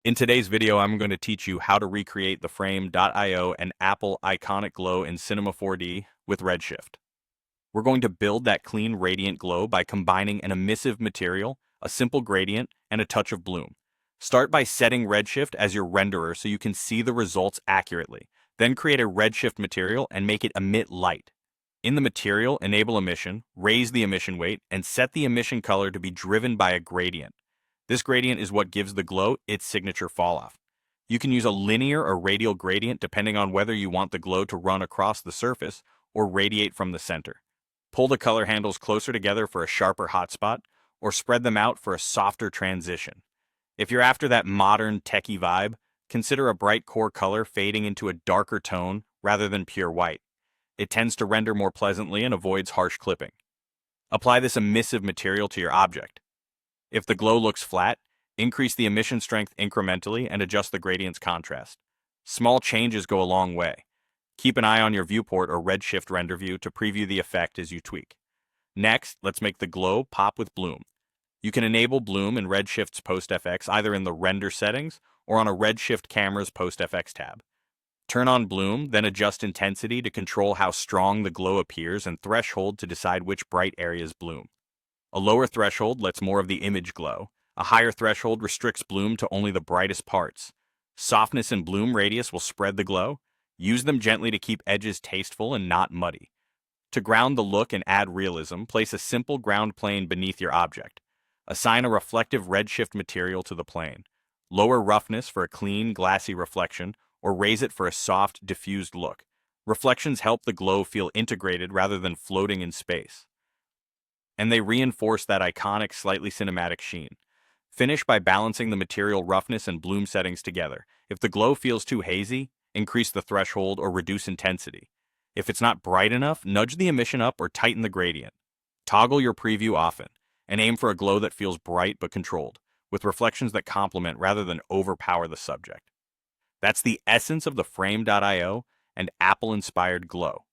In today's video, I'm going to teach you how to recreate the Frame.io and Apple Iconic Glow in Cinema 4D with Redshift. We're going to build that clean, radiant glow by combining an emissive material, a simple gradient, and a touch of bloom. Start by setting Redshift as your renderer so you can see the results accurately. Then create a Redshift material and make it emit light. In the material, enable emission, raise the emission weight, and set the emission color to be driven by a gradient. This gradient is what gives the glow its signature falloff. You can use a linear or radial gradient depending on whether you want the glow to run across the surface or radiate from the center. Pull the color handles closer together for a sharper hotspot, or spread them out for a softer transition. If you're after that modern, techie vibe, consider a bright core color fading into a darker tone rather than pure white. It tends to render more pleasantly and avoids harsh clipping. Apply this emissive material to your object. If the glow looks flat, increase the emission strength incrementally and adjust the gradient's contrast. Small changes go a long way. Keep an eye on your viewport or Redshift render view to preview the effect as you tweak. Next, let's make the glow pop with bloom. You can enable bloom in Redshift's PostFX either in the render settings or on a Redshift camera's PostFX tab. Turn on bloom, then adjust intensity to control how strong the glow appears and threshold to decide which bright areas bloom. A lower threshold lets more of the image glow. A higher threshold restricts bloom to only the brightest parts. Softness and bloom radius will spread the glow. Use them gently to keep edges tasteful and not muddy. To ground the look and add realism, place a simple ground plane beneath your object. Assign a reflective Redshift material to the plane. Lower roughness for a clean, glassy reflection, or raise it for a soft, diffused look. Reflections help the glow feel integrated rather than floating in space. And they reinforce that iconic, slightly cinematic sheen. Finish by balancing the material roughness and bloom settings together. If the glow feels too hazy, increase the threshold or reduce intensity. If it's not bright enough, nudge the emission up or tighten the gradient. Toggle your preview often, and aim for a glow that feels bright but controlled, with reflections that complement rather than overpower the subject. That's the essence of the Frame.io and Apple-inspired glow.